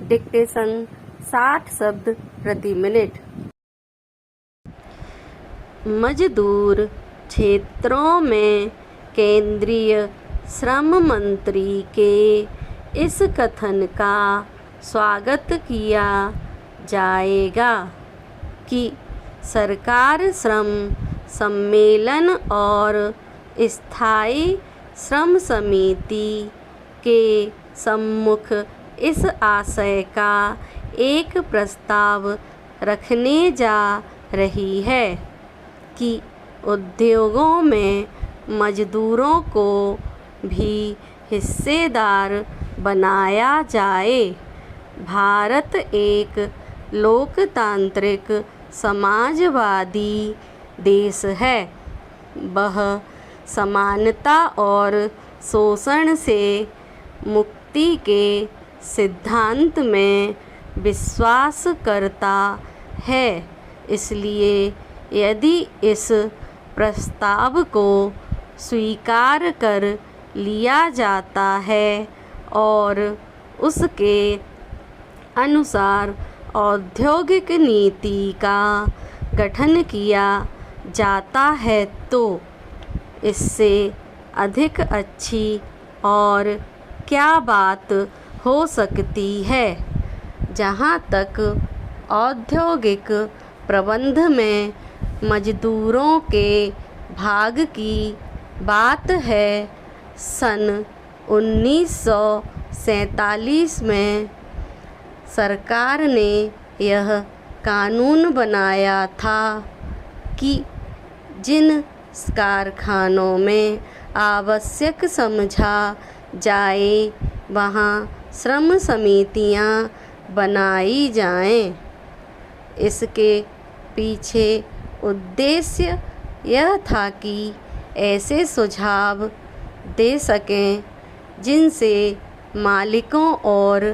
Dictation 60 शब्द प्रति minute. मजदूर क्षेत्रों में केंद्रीय श्रम मंत्री के इस कथन का स्वागत किया जाएगा कि सरकार श्रम सम्मेलन और स्थायी श्रम समिति के सम्मुख इस आशय का एक प्रस्ताव रखने जा रही है कि उद्योगों में मजदूरों को भी हिस्सेदार बनाया जाए। भारत एक लोकतांत्रिक समाजवादी देश है। वह समानता और शोषण से मुक्ति के सिद्धांत में विश्वास करता है। इसलिए यदि इस प्रस्ताव को स्वीकार कर लिया जाता है और उसके अनुसार औद्योगिक नीति का गठन किया जाता है तो इससे अधिक अच्छी और क्या बात हो सकती है। जहाँ तक औद्योगिक प्रबंध में मजदूरों के भाग की बात है, सन 1947 में सरकार ने यह कानून बनाया था कि जिन कारखानों में आवश्यक समझा जाए वहाँ श्रम समितियाँ बनाई जाएं। इसके पीछे उद्देश्य यह था कि ऐसे सुझाव दे सकें जिनसे मालिकों और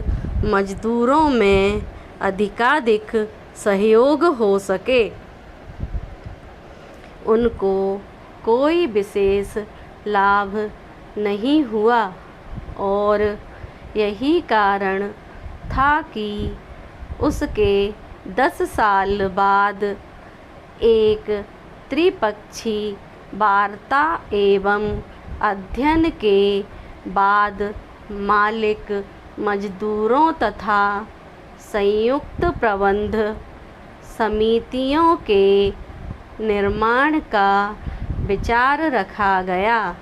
मजदूरों में अधिकाधिक सहयोग हो सके। उनको कोई विशेष लाभ नहीं हुआ और यही कारण था कि उसके 10 साल बाद एक त्रिपक्षीय वार्ता एवं अध्ययन के बाद मालिक मजदूरों तथा संयुक्त प्रबंध समितियों के निर्माण का विचार रखा गया।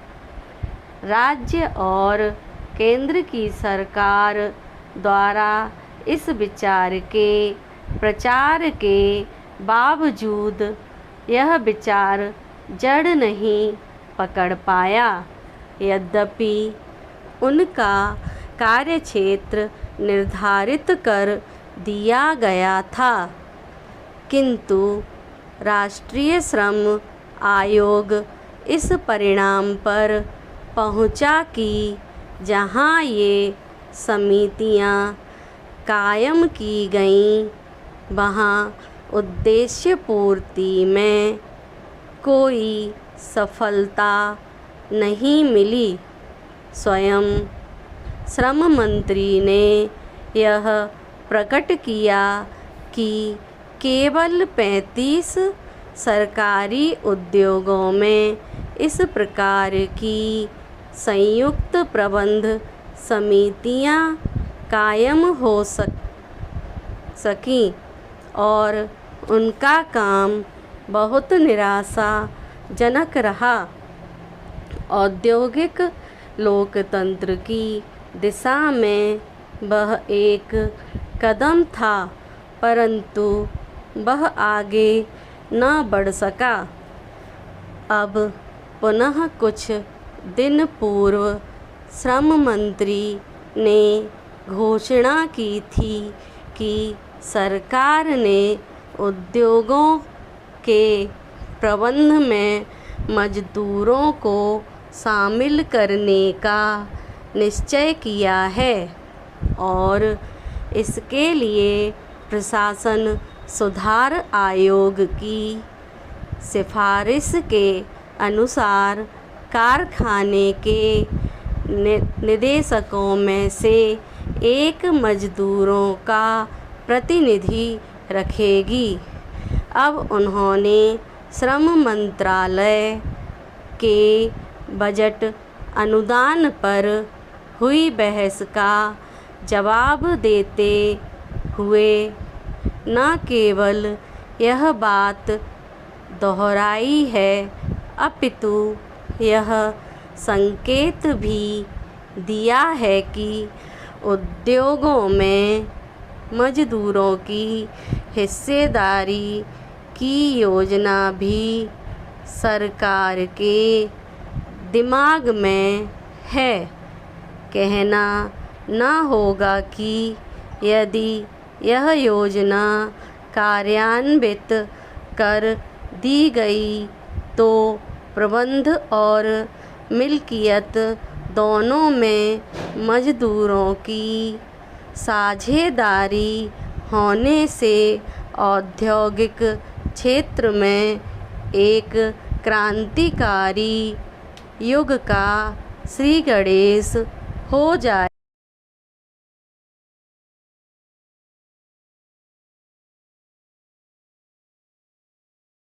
राज्य और केंद्र की सरकार द्वारा इस विचार के प्रचार के बावजूद यह विचार जड़ नहीं पकड़ पाया। यद्यपि उनका कार्यक्षेत्र निर्धारित कर दिया गया था, किंतु राष्ट्रीय श्रम आयोग इस परिणाम पर पहुंचा कि जहां ये समितियां कायम की गईं वहां उद्देश्य पूर्ति में कोई सफलता नहीं मिली। स्वयं श्रम मंत्री ने यह प्रकट किया कि केवल 35 सरकारी उद्योगों में इस प्रकार की संयुक्त प्रबंध समितियां कायम हो सकीं और उनका काम बहुत निराशाजनक रहा। औद्योगिक लोकतंत्र की दिशा में वह एक कदम था, परंतु वह आगे न बढ़ सका। अब पुनः कुछ दिन पूर्व श्रम मंत्री ने घोषणा की थी कि सरकार ने उद्योगों के प्रबंध में मजदूरों को शामिल करने का निश्चय किया है और इसके लिए प्रशासन सुधार आयोग की सिफारिश के अनुसार कारखाने के निदेशकों में से एक मजदूरों का प्रतिनिधि रखेगी। अब उन्होंने श्रम मंत्रालय के बजट अनुदान पर हुई बहस का जवाब देते हुए न केवल यह बात दोहराई है, अपितु यह संकेत भी दिया है कि उद्योगों में मजदूरों की हिस्सेदारी की योजना भी सरकार के दिमाग में है। कहना न होगा कि यदि यह योजना कार्यान्वित कर दी गई तो प्रबंध और मिल्कियत दोनों में मजदूरों की साझेदारी होने से औद्योगिक क्षेत्र में एक क्रांतिकारी युग का श्री गणेश हो जाए।